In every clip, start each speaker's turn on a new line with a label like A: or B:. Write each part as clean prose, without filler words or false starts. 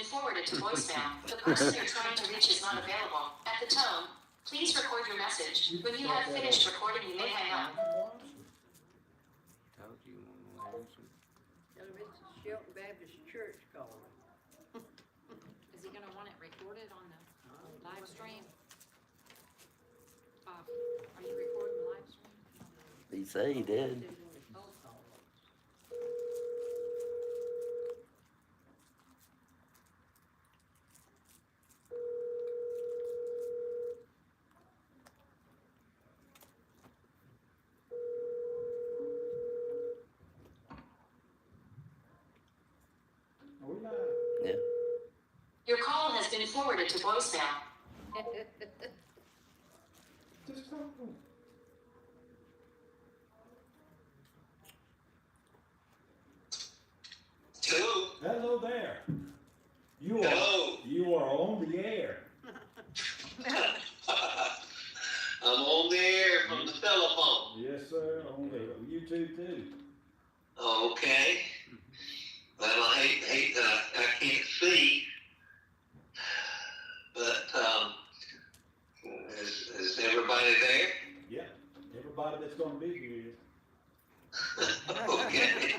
A: forwarded to voicemail. The person you're trying to reach is not available. At the tone, please record your message. When you have finished recording, you may hang up.
B: Told you you won't answer.
C: Tell him it's the Shelton Baptist Church calling.
D: Is he gonna want it recorded on the live stream? Are you recording the live stream?
B: He said he did. Yeah.
A: Your call has been forwarded to voicemail.
E: Just talk to him.
F: Hello.
E: Hello there.
F: Hello.
E: You are on the air.
F: I'm on the air from the telephone.
E: Yes, sir. On the YouTube too.
F: Okay. Well, I hate that I can't see, but is everybody there?
E: Yeah. Everybody that's gonna be here is.
F: Okay.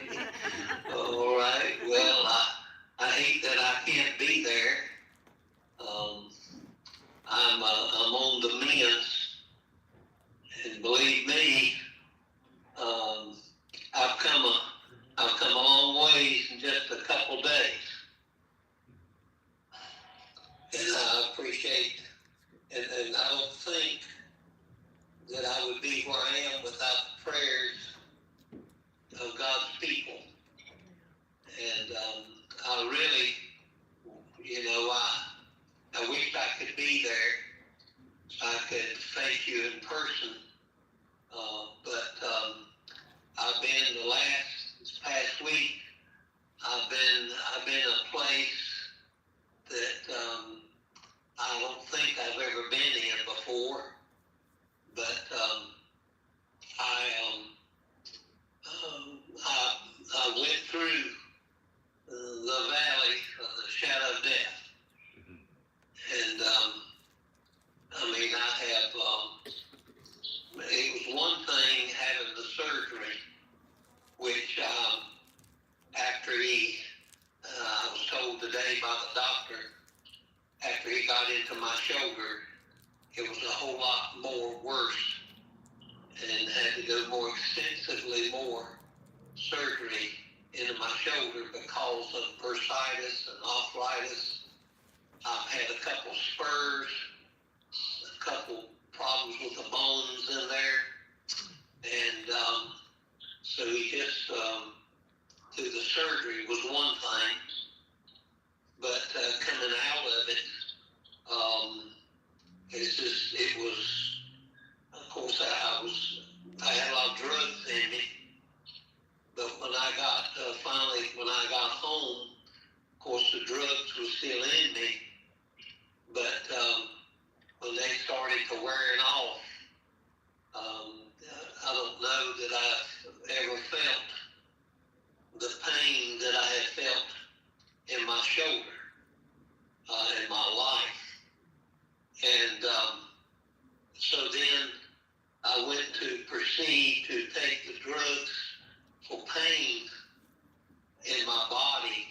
F: All right. Well, I hate that I can't be there. I'm on the mends, and believe me, I've come a long ways in just a couple days, and I appreciate, and I don't think that I would be where I am without the prayers of God's people. And I really, I wish I could be there so I could thank you in person. But I've been this past week, I've been a place that I don't think I've ever been in before. But I went through the valley of the shadow of death. And it was one thing having the surgery, which after I was told today by the doctor, after he got into my shoulder, it was a whole lot more worse and had to go more extensively more surgery into my shoulder because of bursitis and arthritis. I've had a couple spurs, a couple problems with the bones in there, and so he just through the surgery was one thing, but coming out of it, it was, of course, I had a lot of drugs in me, but when I got when I got home, of course, the drugs were still in me, but when they started to wearing off, I don't know that I've ever felt the pain that I had felt in my shoulder in my life. And so then I went to proceed to take the drugs for pain in my body,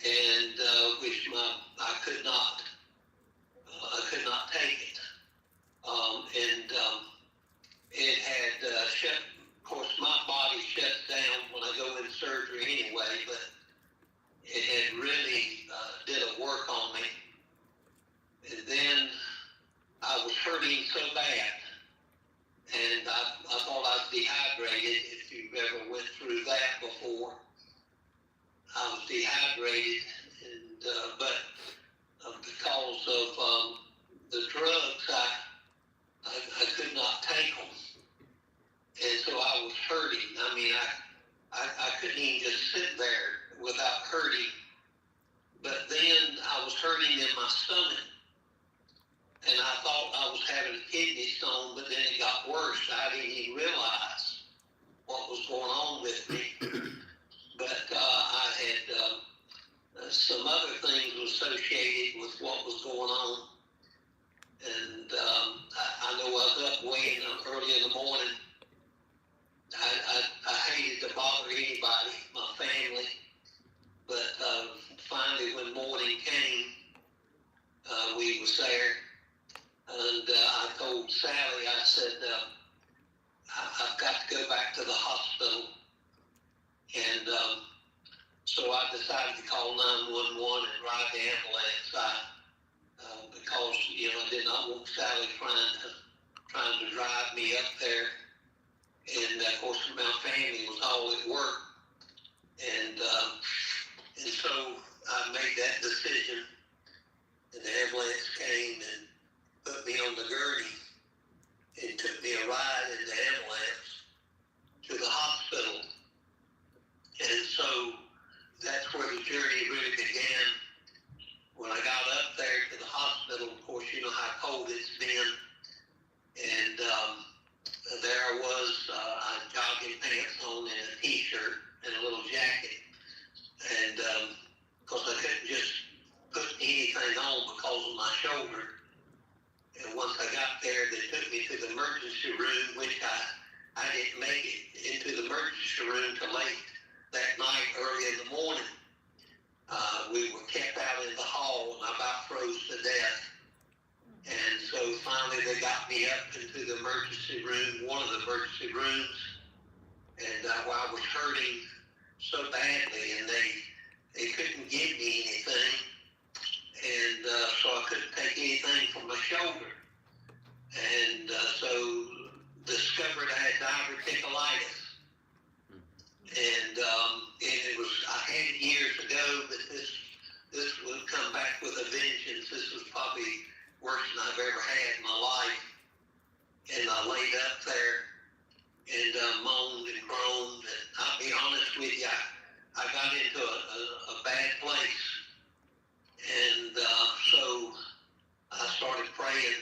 F: and which I could not take it. It had shut. Of course, my body shuts down when I go in surgery anyway, but it had really did a work on me. And then I was hurting so bad, and I thought I was dehydrated. If you've ever went through that before, I was dehydrated, and but because of the drugs, I could not take them, and so I was hurting. I couldn't even just sit there without hurting. But then I was hurting in my stomach, and I thought I was having a kidney stone, but then it got worse. I didn't even realize what was going on with me. But I had some other things associated with what was going on. And I know I was up way early in the morning. I hated to bother anybody, my family. But finally, when morning came, we was there. And I told Sally, I said, I've got to go back to the hospital. And so I decided to call 911 and ride the ambulance. Because, you know, I did not want Sally trying to drive me up there. And of course, my family was all at work. And so I made that decision. And the ambulance came and put me on the gurney and took me a ride in the ambulance to the hospital. And so that's where the journey really began. When I got up there to the hospital, of course, you know how cold it's been. And there I was, I had jogging pants on and a t-shirt and a little jacket. And of course, I couldn't just put anything on because of my shoulder. And once I got there, they took me to the emergency room, which I didn't make it into the emergency room till late that night, early in the morning. We were kept out in the hall, and I about froze to death. And so finally they got me up into the emergency room, one of the emergency rooms, and while I was hurting so badly, and they couldn't give me anything, and so I couldn't take anything from my shoulder. And so discovered I had diverticulitis. And it was, I had it years ago, but this would come back with a vengeance. This was probably worse than I've ever had in my life. And I laid up there and moaned and groaned. And I'll be honest with you, I got into a bad place. And so I started praying.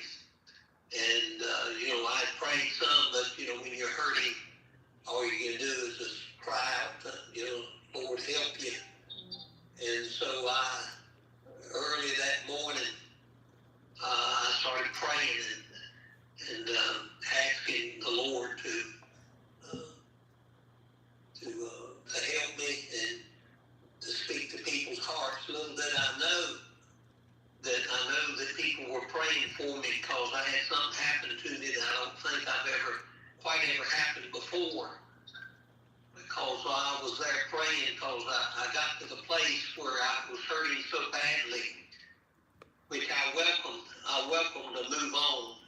F: And, you know, I had prayed some, but, you know, when you're hurting, all you can do is just cry out, you know, Lord, help you. And so early that morning, I started praying and asking the Lord to help me and to speak to people's hearts. Little did I know that people were praying for me because I had something happen to me that I don't think I've quite ever happened before. Because I was there praying, because I got to the place where I was hurting so badly, which I welcomed to move on.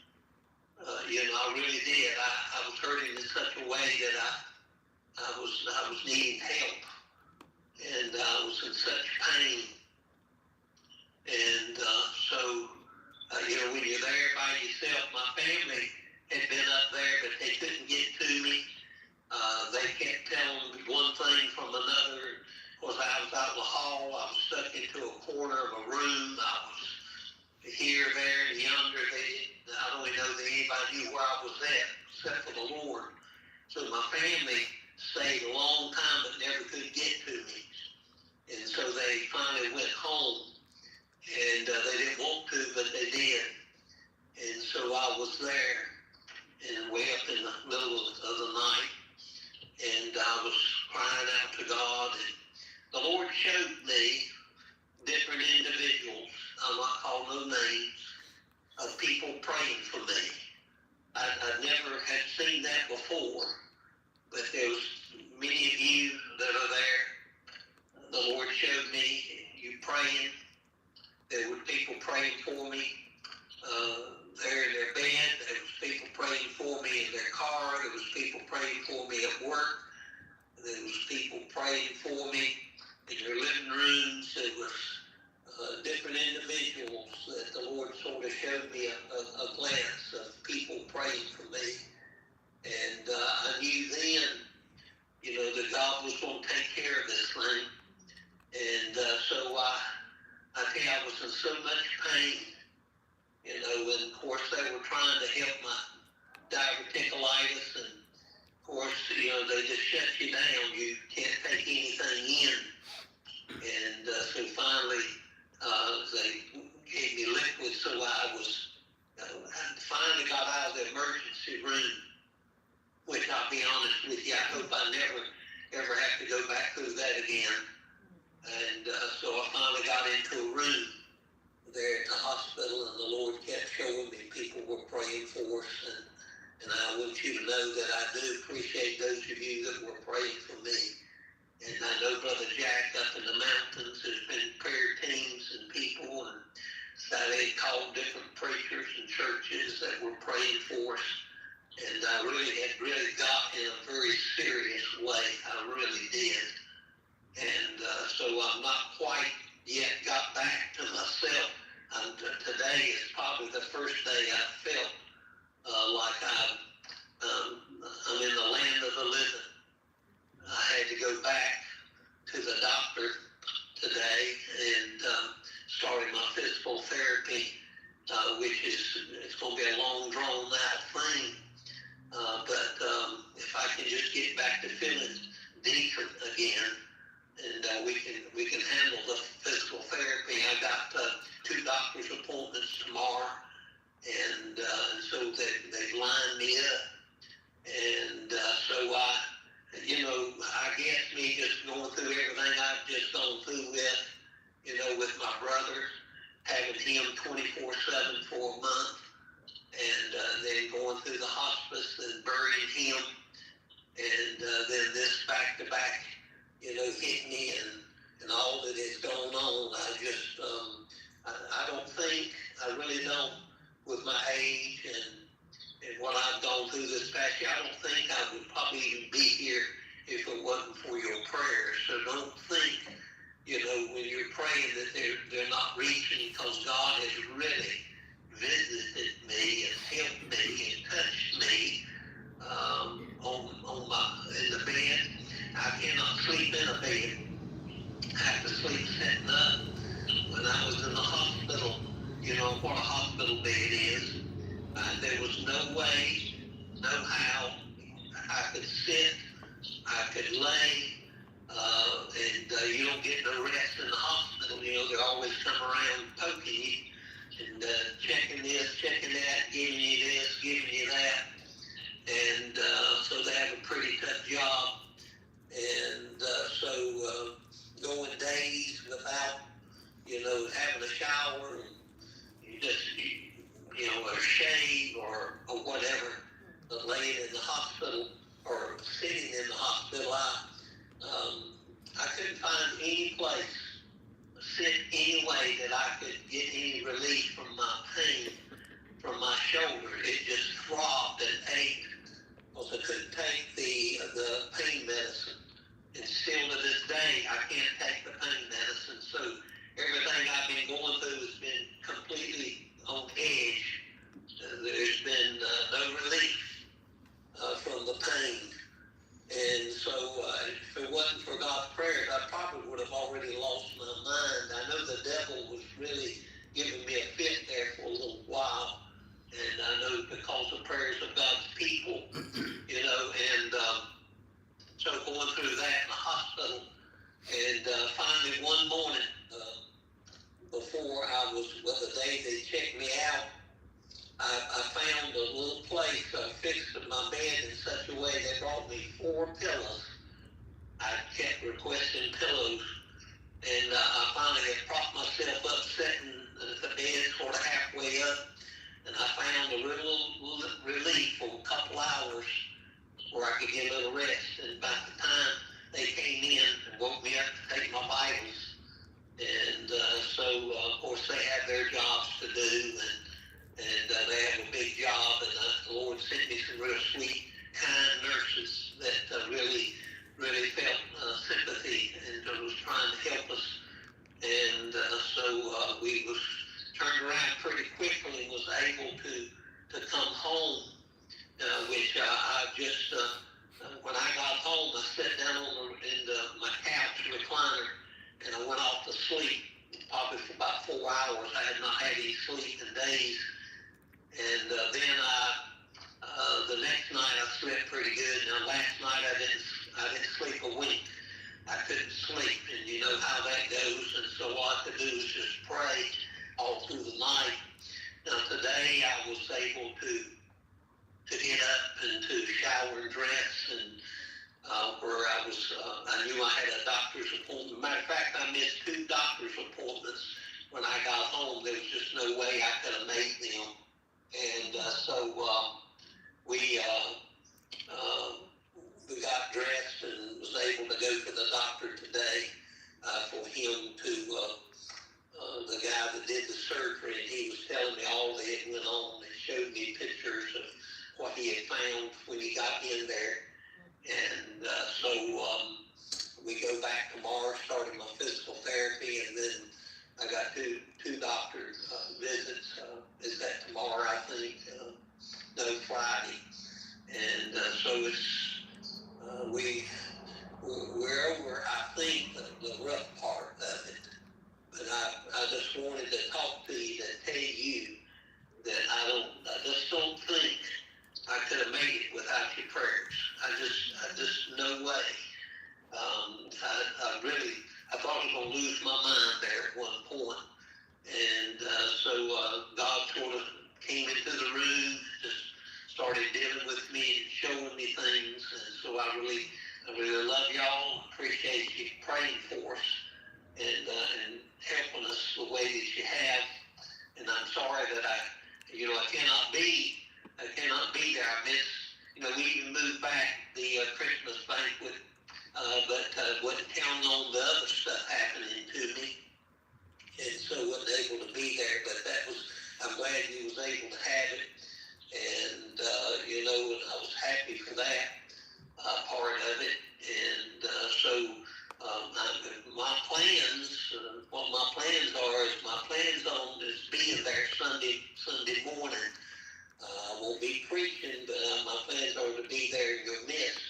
F: You know, I really did. I was hurting in such a way that I was needing help, and I was in such pain. And so, you know, when you're there by yourself, my family had been up there, but they couldn't get to me. They kept telling me one thing from another. Was I was out in the hall, I was stuck into a corner of a room. I was here, there, and yonder. I don't even know that anybody knew where I was at, except for the Lord. So my family stayed a long time, but never could get to me. And so they finally went home. And they didn't want to, but they did. And so I was there, and way up in the middle of the night, and I was crying out to God, and the Lord showed me different individuals, I'm not calling no names, of people praying for me. I never had seen that before, but there was many of you that are there. The Lord showed me you praying. There were people praying for me there in their bed. There was people praying for me in their car. There was people praying for me at work. There was people praying for me in their living rooms. There was different individuals that the Lord sort of showed me a glance of people praying for me. And I knew then, you know, that God was going to take care of this thing. And so I tell you, I was in so much pain, you know, and of course they were trying to help my diverticulitis, and of course, you know, they just shut you down. You can't take anything in. And so finally, they gave me liquid, so I finally got out of the emergency room, which I'll be honest with you, I hope I never ever have to go back through that again. And so I finally got into a room there at the hospital, and the Lord kept showing me people were praying for us, and I want you to know that I do appreciate those of you that were praying for me. And I know Brother Jack up in the mountains, there's been prayer teams and people, and so they called different preachers and churches that were praying for us. And I had really got in a very serious way. I really did. And so I'm not quite yet got back to myself. Today is probably the first day I felt like I'm in the land of the living. I had to go back to the doctor today and started my physical therapy, which it's going to be a long, drawn-out thing. But if I can just get back to feeling decent again, and we can handle the physical therapy. I got 2 doctor's appointments tomorrow, and so they've lined me up, and so I guess me just going through everything I've just gone through with my brother, having him 24/7 for a month, and then going through the hospice and burying him, and then this back-to-back, hit me and all that has gone on. I just, I don't think, I really don't, with my age and what I've gone through this past year, I don't think I would probably even be here if it wasn't for your prayers. So don't think, when you're praying that they're not reaching, because God has really visited me and helped me and touched me in the bed. I cannot sleep in a bed. I have to sleep sitting up. When I was in the hospital, what a hospital bed is, there was no way, no how I could sit, I could lay, and you don't get no rest in the hospital. They always come around poking you and checking this, checking that, giving you this, giving you that. And so they have a pretty tough job. And so going days without, having a shower, and you just, or shave or whatever, but laying in the hospital or sitting in the hospital, I couldn't find any place, sit any way that I could get any relief from my pain from my shoulder. It just throbbed and ached because I couldn't take the pain medicine. And still to this day, I can't take the pain medicine. So everything I've been going through has been completely on edge. There's been no relief from the pain. And so if it wasn't for God's prayers, I probably would have already lost my mind. I know the devil was really giving me a fit there for a little while. And I know because of prayers of God's people, and so going through that in the hospital, and finally one morning, before the day they checked me out, I found a little place. I fixed my bed in such a way they brought me 4 pillows. I kept requesting pillows, and I finally had propped myself up, sitting at the bed sort of halfway up, and I found a little relief for a couple hours where I could get a little rest. And by the time they came in and woke me up to take my vitals, and so of course they have their jobs to do, and they have a big job, and the Lord sent me some real sweet, kind nurses that really felt sympathy and was trying to help us. And so we was turned around pretty quickly and was able to come home, which I just, when I got home, I sat down in my couch recliner, and I went off to sleep, probably for about 4 hours. I had not had any sleep in days. And then the next night I slept pretty good. Now last night I didn't sleep a wink. I I couldn't sleep, and you know how that goes, and so all I could do was just pray all through the night. Now today I was able to get up and to shower and dress, and where I knew I had a doctor's appointment. Matter of fact, I missed 2 doctor's appointments when I got home. There was just no way I could have made them. And so we got dressed and was able to go to the doctor today for him to, the guy that did the surgery, and he was telling me all that went on and showed me pictures of what he had found when he got in there. And so we go back tomorrow, starting my physical therapy, and then I got two doctor visits. Is that tomorrow, I think? No, Friday. And so it's we're over, I think, the rough part of it. But I just wanted to talk to you to tell you that I just don't think I could have made it without your prayers. I just no way. I thought I was going to lose my mind there at one point. And so God sort of came into the room, just started dealing with me and showing me things. And so I really love y'all. Appreciate you praying for us and helping us the way that you have. And I'm sorry that I cannot be there. I miss, we even moved back the Christmas banquet, but wasn't counting on the other stuff happening to me. And so wasn't able to be there, but I'm glad you was able to have it. And, and I was happy for that part of it. And so my plans, what my plans are is my plans on is being there Sunday morning. I won't be preaching, but my plans are to be there in your midst.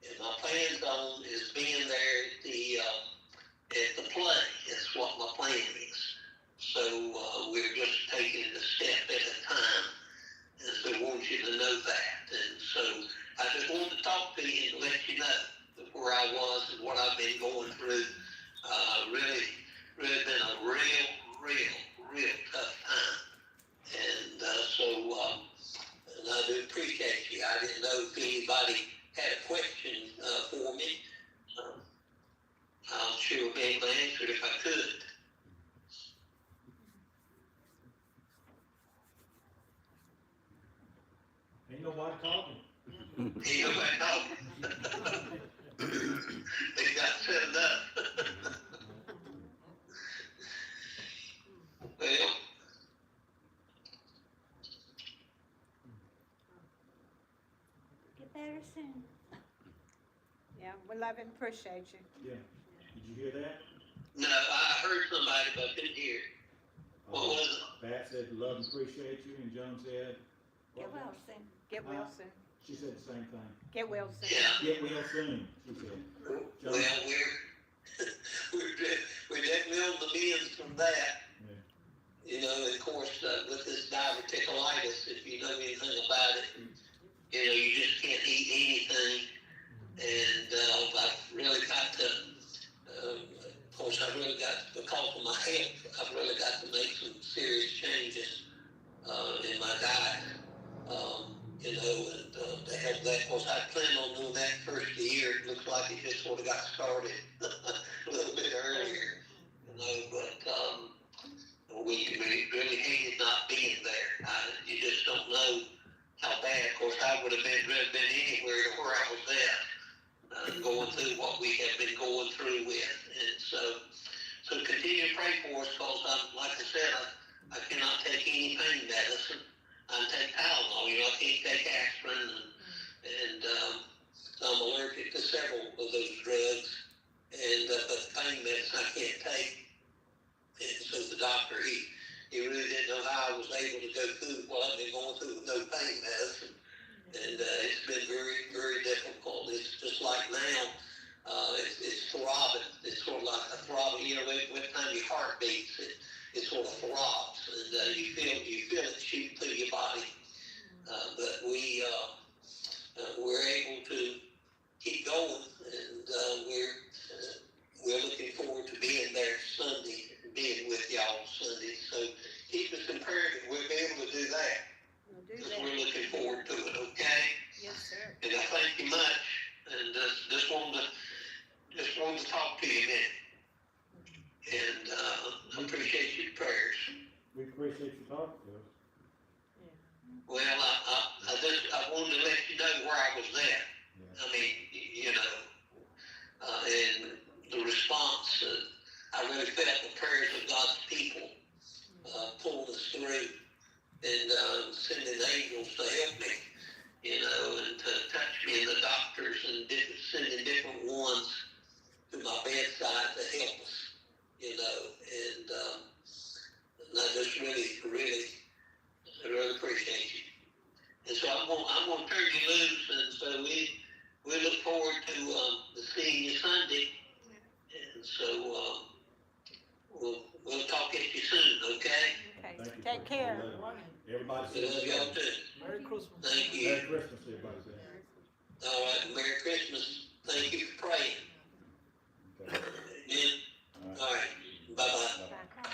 F: And my plans on is being there at the play. That's what my plan is. So we're just taking it a step at a time. And so I want you to know that. And so I just wanted to talk to you and let you know where I was and what I've been going through. Really been a real tough time. And and I do appreciate you. I didn't know if anybody had a question for me. I'll sure be able to answer it if I could.
E: Ain't nobody talking.
F: Ain't nobody talking. They got set up. Well,
G: Get better soon.
C: Yeah, we love and appreciate you.
E: Yeah. Did you hear that?
F: no, I heard somebody, but I couldn't hear it. What was it?
E: Pat said, love and appreciate you, and Joan said,
G: Get well soon.
C: Get well soon.
E: she said the same thing.
C: Get well soon.
F: Yeah.
E: Get well soon, she said.
F: Well,
E: Joan,
F: we're definitely on the mend from that.
E: yeah.
F: And of course, with this diverticulitis, if you know anything about it, you just can't eat anything. And I've really got to, of course, because of my health, I've really got to make some serious changes in my diet. And to help that, of course, I planned on doing that first of the year. It looks like it just sort of got started a little bit earlier, but we really hated not being there. You just don't know how bad. Of course, I would have been anywhere to where I was at, going through what we have been going through with. And so continue to pray for us, because like I said, I cannot take any pain medicine. I take Tylenol, I can't take aspirin, and I'm allergic to several of those drugs, but the pain medicine I can't take. And so the doctor, he really didn't know how I was able to go through what I've been going through with no pain medicine. And it's been very, very difficult. It's just like now, it's throbbing. It's sort of like a throbbing, every time your heart beats, it sort of throbs, and you feel it shoot through your body. But we're able to keep going, and we're Well, I wanted to let you know where I was there.
E: Yeah.
F: I mean, you know, and the response, I really felt the prayers of God's people, pulling us through and, sending angels to help me, you know, and to touch me, and the doctors and sending different ones to my bedside to help us, you know, and, I just I really appreciate you. And so I'm gonna turn you loose, and so we look forward to seeing you Sunday. And so we'll talk at you soon, okay?
G: Okay,
E: Thank you.
G: take care.
E: Everybody
F: I
E: say
F: love y'all too.
C: Merry Christmas.
F: Thank you.
E: Merry Christmas, everybody say.
F: All right, Merry Christmas. Thank you for praying.
E: Okay.
F: Amen.
E: All right.
F: All right. Bye-bye.
G: Bye.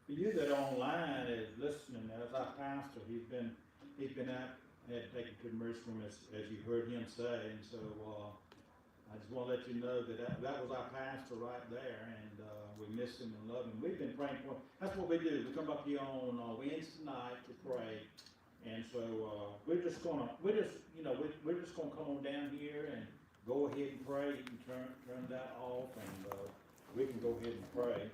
E: For you that are online is listening, as our pastor, he's been out, had taken to the emergency room as you heard him say, and so, I just wanna let you know that was our pastor right there, and, we miss him and love him. We've been praying for him. That's what we do. We come up here on, Wednesday night to pray, and so, we're just gonna come on down here and go ahead and pray. You can turn that off, and, we can go ahead and pray.